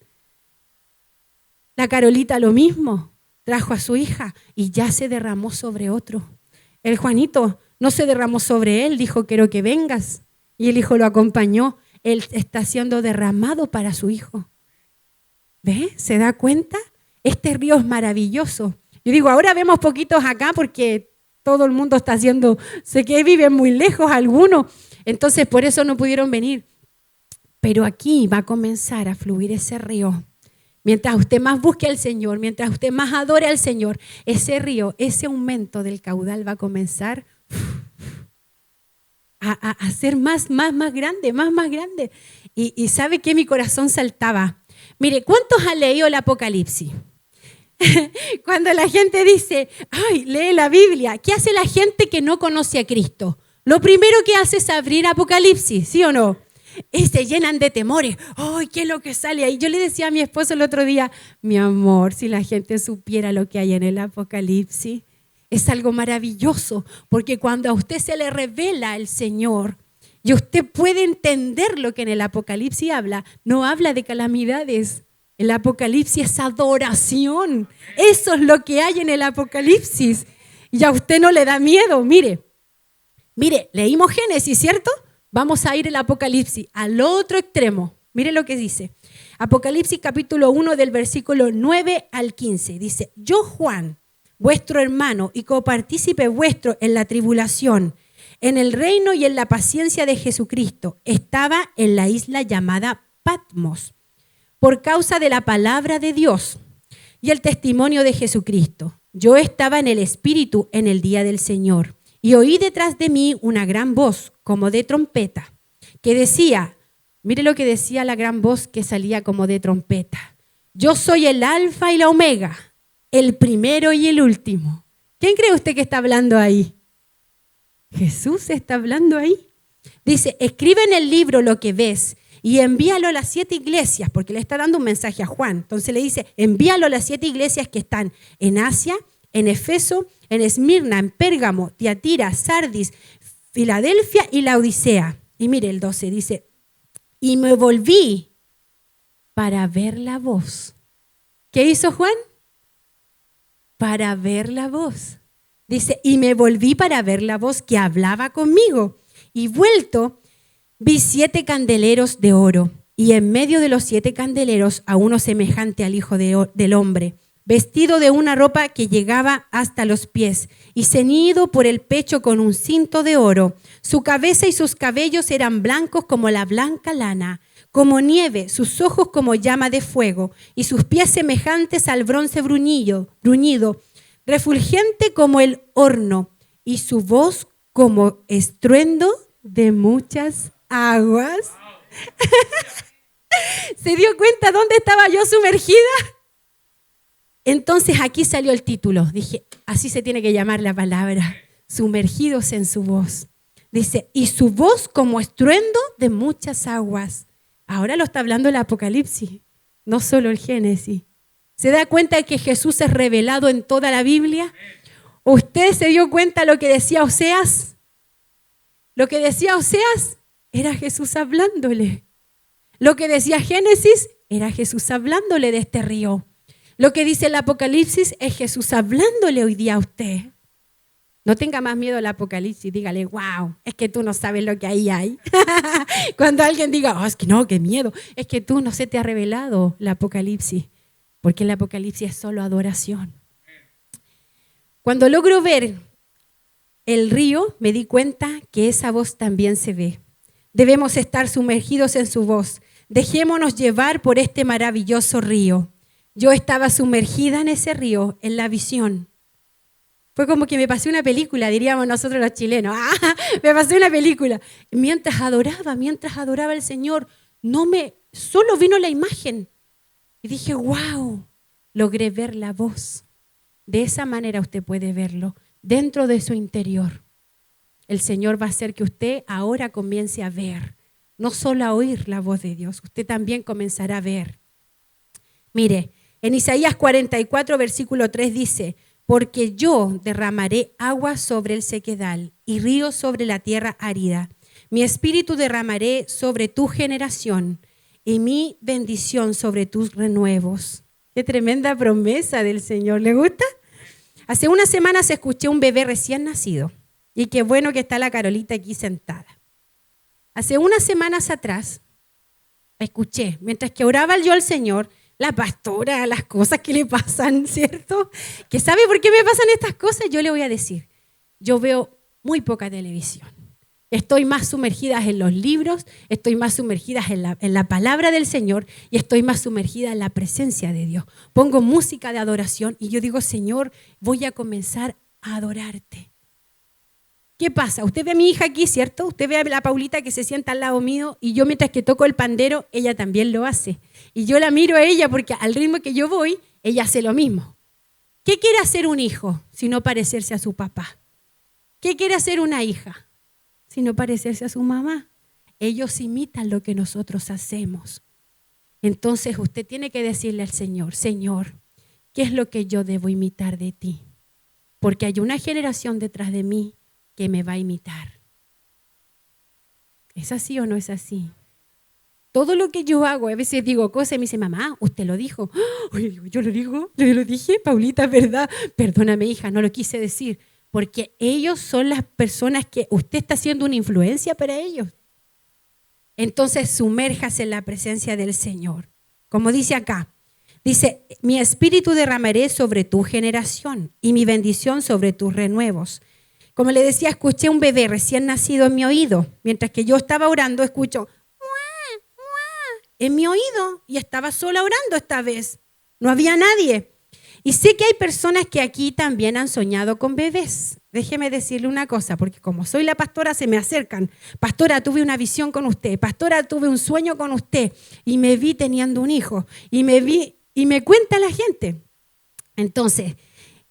La Carolita lo mismo, trajo a su hija y ya se derramó sobre otro. El Juanito no se derramó sobre él, dijo, quiero que vengas. Y el hijo lo acompañó. Él está siendo derramado para su hijo. ¿Ve? ¿Se da cuenta? Este río es maravilloso. Yo digo, ahora vemos poquitos acá porque todo el mundo está haciendo, sé que viven muy lejos algunos, entonces por eso no pudieron venir. Pero aquí va a comenzar a fluir ese río. Mientras usted más busque al Señor, mientras usted más adore al Señor, ese río, ese aumento del caudal va a comenzar a ser más grande, más grande. Y sabe que mi corazón saltaba. Mire, ¿cuántos han leído el Apocalipsis? Cuando la gente dice, ay, lee la Biblia, ¿qué hace la gente que no conoce a Cristo? Lo primero que hace es abrir Apocalipsis, ¿sí o no? Y se llenan de temores. ¡Ay, qué es lo que sale ahí! Yo le decía a mi esposo el otro día, mi amor, si la gente supiera lo que hay en el Apocalipsis, es algo maravilloso, porque cuando a usted se le revela el Señor y usted puede entender lo que en el Apocalipsis habla, no habla de calamidades. El Apocalipsis es adoración. Eso es lo que hay en el Apocalipsis. Y a usted no le da miedo. Mire, leímos Génesis, ¿cierto? Vamos a ir al Apocalipsis, al otro extremo. Mire lo que dice. Apocalipsis capítulo 1 del versículo 9 al 15. Dice, yo Juan, vuestro hermano y copartícipe vuestro en la tribulación, en el reino y en la paciencia de Jesucristo, estaba en la isla llamada Patmos, por causa de la palabra de Dios y el testimonio de Jesucristo. Yo estaba en el Espíritu en el día del Señor y oí detrás de mí una gran voz como de trompeta que decía, mire lo que decía la gran voz que salía como de trompeta, yo soy el alfa y la omega, el primero y el último. ¿Quién cree usted que está hablando ahí? Jesús está hablando ahí. Dice, escribe en el libro lo que ves y envíalo a las 7 iglesias, porque le está dando un mensaje a Juan. Entonces le dice, envíalo a las 7 iglesias que están en Asia, en Efeso, en Esmirna, en Pérgamo, Tiatira, Sardis, Filadelfia y Laodicea. Y mire el 12, dice, y me volví para ver la voz. ¿Qué hizo Juan? Para ver la voz. Dice, y me volví para ver la voz que hablaba conmigo. Y vuelto, vi 7 candeleros de oro, y en medio de los 7 candeleros a uno semejante al Hijo del Hombre, vestido de una ropa que llegaba hasta los pies, y ceñido por el pecho con un cinto de oro. Su cabeza y sus cabellos eran blancos como la blanca lana, como nieve, sus ojos como llama de fuego, y sus pies semejantes al bronce bruñido, refulgente como el horno, y su voz como estruendo de muchas aguas. ¿Se dio cuenta dónde estaba yo sumergida? Entonces aquí salió el título. Dije, así se tiene que llamar la palabra, sumergidos en su voz. Dice, y su voz como estruendo de muchas aguas. Ahora lo está hablando el Apocalipsis, no solo el Génesis. ¿Se da cuenta de que Jesús es revelado en toda la Biblia? ¿Usted se dio cuenta de lo que decía Oseas? Lo que decía Oseas era Jesús hablándole. Lo que decía Génesis era Jesús hablándole de este río. Lo que dice el Apocalipsis es Jesús hablándole hoy día a usted. No tenga más miedo al Apocalipsis, dígale, wow, es que tú no sabes lo que ahí hay. Cuando alguien diga, oh, es que no, qué miedo, es que tú no se te ha revelado el Apocalipsis, porque el Apocalipsis es solo adoración. Cuando logro ver el río, me di cuenta que esa voz también se ve. Debemos estar sumergidos en su voz. Dejémonos llevar por este maravilloso río. Yo estaba sumergida en ese río, en la visión. Fue como que me pasé una película, diríamos nosotros los chilenos. ¡Ah! Me pasé una película. Mientras adoraba al Señor, solo vino la imagen. Y dije, wow, logré ver la voz. De esa manera usted puede verlo, dentro de su interior. El Señor va a hacer que usted ahora comience a ver, no solo a oír la voz de Dios, usted también comenzará a ver. Mire, en Isaías 44, versículo 3 dice, porque yo derramaré agua sobre el sequedal y ríos sobre la tierra árida. Mi espíritu derramaré sobre tu generación y mi bendición sobre tus renuevos. Qué tremenda promesa del Señor. ¿Le gusta? Hace unas semanas escuché un bebé recién nacido. Y qué bueno que está la Carolita aquí sentada. Hace unas semanas atrás, escuché, mientras que oraba yo al Señor, la pastora, las cosas que le pasan, ¿cierto? ¿Que sabe por qué me pasan estas cosas? Yo le voy a decir, yo veo muy poca televisión. Estoy más sumergida en los libros, estoy más sumergida en la palabra del Señor y estoy más sumergida en la presencia de Dios. Pongo música de adoración y yo digo, Señor, voy a comenzar a adorarte. ¿Qué pasa? Usted ve a mi hija aquí, ¿cierto? Usted ve a la Paulita que se sienta al lado mío y yo mientras que toco el pandero, ella también lo hace. Y yo la miro a ella porque al ritmo que yo voy, ella hace lo mismo. ¿Qué quiere hacer un hijo si no parecerse a su papá? ¿Qué quiere hacer una hija si no parecerse a su mamá? Ellos imitan lo que nosotros hacemos. Entonces usted tiene que decirle al Señor, Señor, ¿qué es lo que yo debo imitar de ti? Porque hay una generación detrás de mí que me va a imitar. ¿Es así o no es así? Todo lo que yo hago, a veces digo cosas y me dice, mamá, usted lo dijo. ¡Oh! Yo lo dije, Paulita, ¿verdad? Perdóname, hija, no lo quise decir. Porque ellos son las personas que usted está haciendo una influencia para ellos. Entonces, sumérjase en la presencia del Señor. Como dice acá, dice, mi espíritu derramaré sobre tu generación y mi bendición sobre tus renuevos. Como le decía, escuché un bebé recién nacido en mi oído. Mientras que yo estaba orando, escucho ¡mua, mua! En mi oído y estaba sola orando esta vez. No había nadie. Y sé que hay personas que aquí también han soñado con bebés. Déjeme decirle una cosa, porque como soy la pastora, se me acercan. Pastora, tuve una visión con usted. Pastora, tuve un sueño con usted. Y me vi teniendo un hijo. Y me cuenta la gente. Entonces,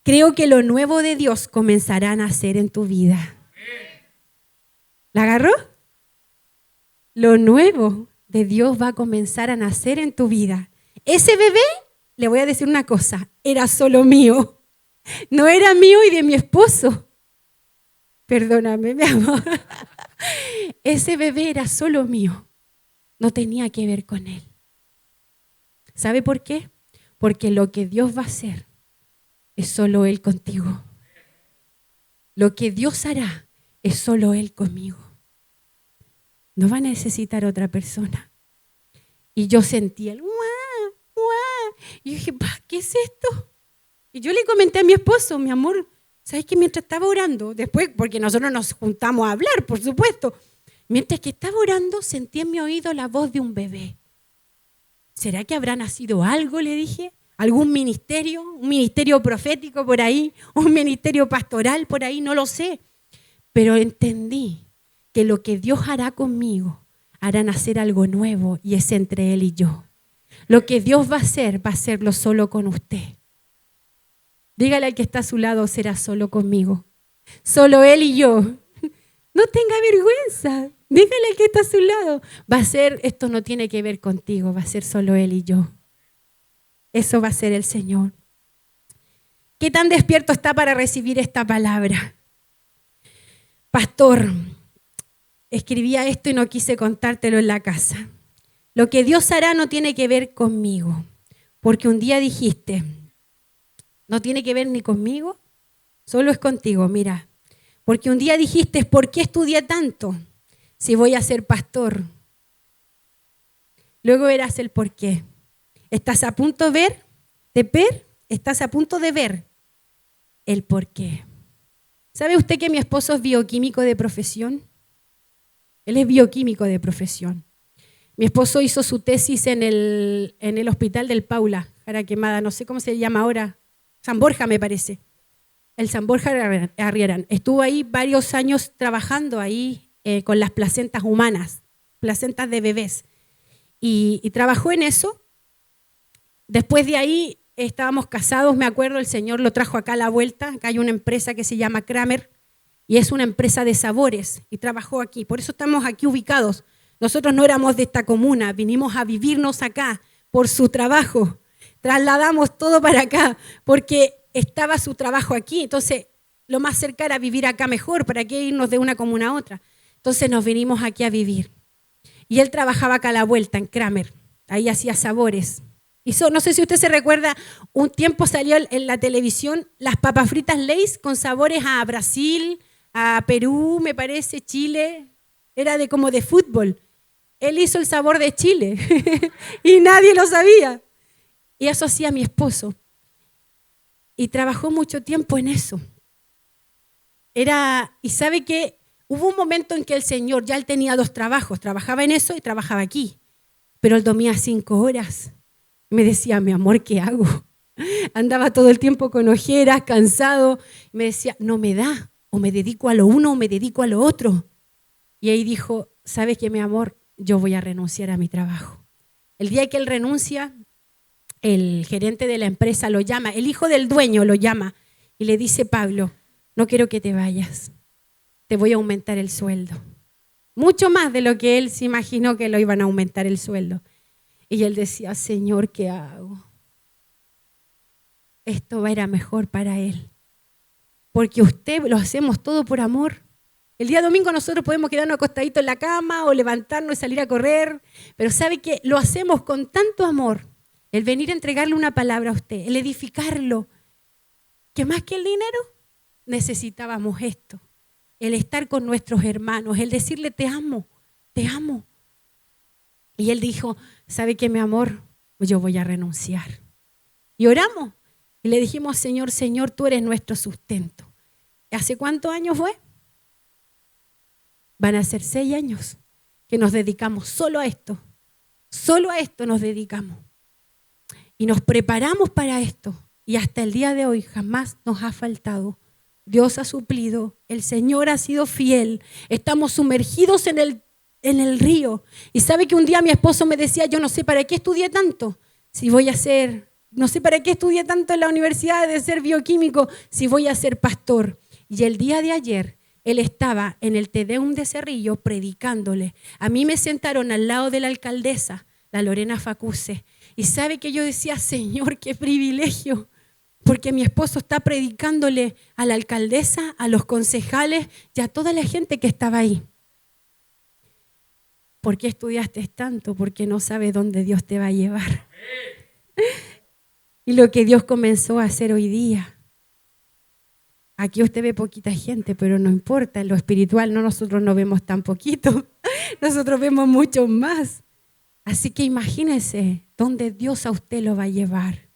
creo que lo nuevo de Dios comenzará a nacer en tu vida. ¿La agarró? Lo nuevo de Dios va a comenzar a nacer en tu vida. Ese bebé, le voy a decir una cosa, era solo mío. No era mío y de mi esposo. Perdóname, mi amor. Ese bebé era solo mío. No tenía que ver con él. ¿Sabe por qué? Porque lo que Dios va a hacer es solo Él contigo. Lo que Dios hará es solo Él conmigo. No va a necesitar otra persona. Y yo sentí el ¡guau! ¡Guau! Y yo dije, ¿qué es esto? Y yo le comenté a mi esposo, mi amor, ¿sabes que mientras estaba orando, después, porque nosotros nos juntamos a hablar, por supuesto, mientras que estaba orando, sentí en mi oído la voz de un bebé. ¿Será que habrá nacido algo? Le dije. ¿Algún ministerio? ¿Un ministerio profético por ahí? ¿Un ministerio pastoral por ahí? No lo sé. Pero entendí que lo que Dios hará conmigo hará nacer algo nuevo y es entre Él y yo. Lo que Dios va a hacerlo solo con usted. Dígale al que está a su lado, será solo conmigo. Solo Él y yo. No tenga vergüenza. Dígale al que está a su lado. Esto no tiene que ver contigo, va a ser solo Él y yo. Eso va a ser el Señor. ¿Qué tan despierto está para recibir esta palabra? Pastor, escribía esto y no quise contártelo en la casa. Lo que Dios hará no tiene que ver conmigo, porque un día dijiste, no tiene que ver ni conmigo, solo es contigo, mira. Porque un día dijiste, ¿por qué estudié tanto si voy a ser pastor? Luego verás el por qué. Estás a punto estás a punto de ver el por qué. ¿Sabe usted que mi esposo es bioquímico de profesión? Él es bioquímico de profesión. Mi esposo hizo su tesis en el hospital del Paula, Jara Quemada, no sé cómo se llama ahora, San Borja me parece. El San Borja Arriarán. Estuvo ahí varios años trabajando ahí con las placentas humanas, placentas de bebés. Y trabajó en eso. Después de ahí estábamos casados, me acuerdo, el Señor lo trajo acá a la vuelta. Acá hay una empresa que se llama Kramer y es una empresa de sabores y trabajó aquí. Por eso estamos aquí ubicados. Nosotros no éramos de esta comuna, vinimos a vivirnos acá por su trabajo. Trasladamos todo para acá porque estaba su trabajo aquí. Entonces, lo más cerca era vivir acá mejor, ¿para qué irnos de una comuna a otra? Entonces nos vinimos aquí a vivir. Y él trabajaba acá a la vuelta en Kramer, ahí hacía sabores. No sé si usted se recuerda, un tiempo salió en la televisión las papas fritas Lay's con sabores a Brasil, a Perú, me parece, Chile. Era como de fútbol. Él hizo el sabor de Chile y nadie lo sabía. Y eso hacía mi esposo. Y trabajó mucho tiempo en eso. Y sabe que hubo un momento en que el Señor, ya él tenía 2 trabajos, trabajaba en eso y trabajaba aquí. Pero él dormía 5 horas. Me decía, mi amor, ¿qué hago? Andaba todo el tiempo con ojeras, cansado. Me decía, no me da, o me dedico a lo uno o me dedico a lo otro. Y ahí dijo, ¿sabes qué, mi amor? Yo voy a renunciar a mi trabajo. El día que él renuncia, el gerente de la empresa lo llama, el hijo del dueño lo llama y le dice, Pablo, no quiero que te vayas, te voy a aumentar el sueldo. Mucho más de lo que él se imaginó que lo iban a aumentar el sueldo. Y él decía, Señor, ¿qué hago? Esto era mejor para él. Porque usted lo hacemos todo por amor. El día domingo nosotros podemos quedarnos acostaditos en la cama o levantarnos y salir a correr, pero sabe que lo hacemos con tanto amor, el venir a entregarle una palabra a usted, el edificarlo, que más que el dinero necesitábamos esto, el estar con nuestros hermanos, el decirle te amo, te amo. Y él dijo, ¿sabe qué, mi amor? Yo voy a renunciar. Y oramos y le dijimos, Señor, Señor, tú eres nuestro sustento. ¿Hace cuántos años fue? Van a ser 6 años que nos dedicamos solo a esto nos dedicamos. Y nos preparamos para esto. Y hasta el día de hoy jamás nos ha faltado. Dios ha suplido, el Señor ha sido fiel. Estamos sumergidos en el río. Y sabe que un día mi esposo me decía, yo no sé para qué estudié tanto, no sé para qué estudié tanto en la universidad de ser bioquímico, si voy a ser pastor. Y el día de ayer, él estaba en el Te Deum de Cerrillo predicándole. A mí me sentaron al lado de la alcaldesa, la Lorena Facuse. Y sabe que yo decía, Señor, qué privilegio, porque mi esposo está predicándole a la alcaldesa, a los concejales y a toda la gente que estaba ahí. ¿Por qué estudiaste tanto? Porque no sabes dónde Dios te va a llevar. Y lo que Dios comenzó a hacer hoy día. Aquí usted ve poquita gente, pero no importa, en lo espiritual nosotros no vemos tan poquito, nosotros vemos mucho más. Así que imagínese dónde Dios a usted lo va a llevar.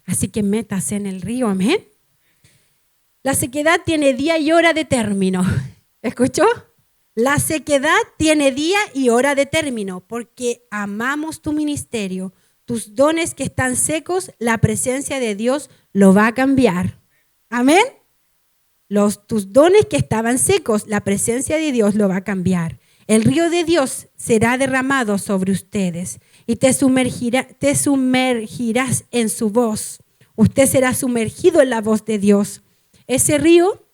Así que métase en el río, amén. La sequedad tiene día y hora de término. ¿Escuchó? La sequedad tiene día y hora de término, porque amamos tu ministerio, tus dones que están secos, la presencia de Dios lo va a cambiar. Amén. Tus dones que estaban secos, la presencia de Dios lo va a cambiar. El río de Dios será derramado sobre ustedes y te sumergirás en su voz. Usted será sumergido en la voz de Dios. Ese río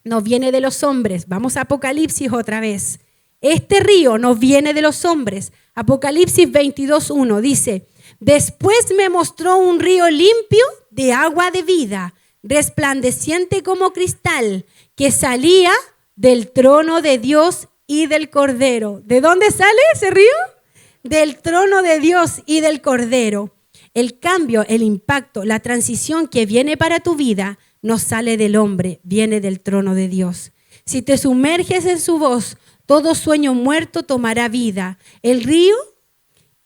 no viene de los hombres. Vamos a Apocalipsis otra vez. Este río no viene de los hombres. Apocalipsis 22:1 dice, Después me mostró un río limpio de agua de vida, resplandeciente como cristal, que salía del trono de Dios y del Cordero. ¿De dónde sale ese río? Del trono de Dios y del Cordero. El cambio, el impacto, la transición que viene para tu vida no sale del hombre, viene del trono de Dios. Si te sumerges en su voz, todo sueño muerto tomará vida. El río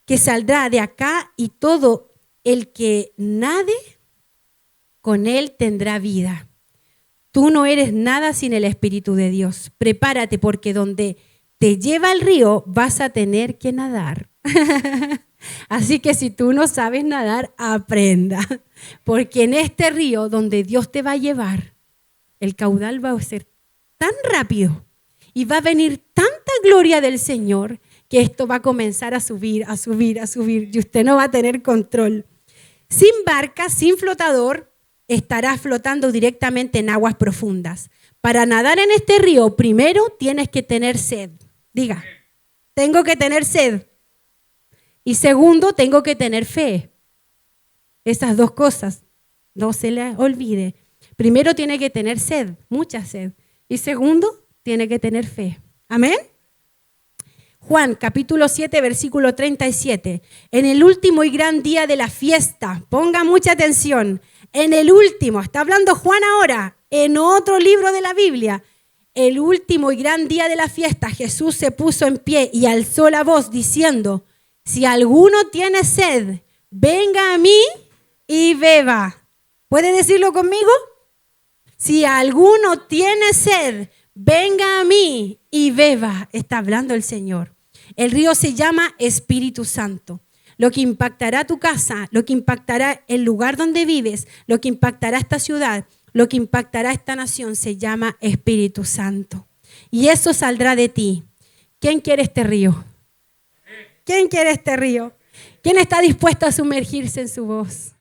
que saldrá de acá y todo el que nade con él tendrá vida. Tú no eres nada sin el Espíritu de Dios. Prepárate porque donde te lleva el río vas a tener que nadar. Así que si tú no sabes nadar, aprenda. Porque en este río donde Dios te va a llevar, el caudal va a ser tan rápido y va a venir tanta gloria del Señor que esto va a comenzar a subir, a subir, a subir y usted no va a tener control. Sin barca, sin flotador, estarás flotando directamente en aguas profundas. Para nadar en este río, primero tienes que tener sed. Diga, tengo que tener sed. Y segundo, tengo que tener fe. Esas dos cosas, no se le olvide. Primero tiene que tener sed, mucha sed. Y segundo, tiene que tener fe. Amén. Juan capítulo 7, versículo 37. En el último y gran día de la fiesta, ponga mucha atención, en el último, está hablando Juan ahora, en otro libro de la Biblia, el último y gran día de la fiesta, Jesús se puso en pie y alzó la voz diciendo, si alguno tiene sed, venga a mí y beba. ¿Puede decirlo conmigo? Si alguno tiene sed, venga a mí y beba. Está hablando el Señor. El río se llama Espíritu Santo. Lo que impactará tu casa, lo que impactará el lugar donde vives, lo que impactará esta ciudad, lo que impactará esta nación se llama Espíritu Santo. Y eso saldrá de ti. ¿Quién quiere este río? ¿Quién quiere este río? ¿Quién está dispuesto a sumergirse en su voz?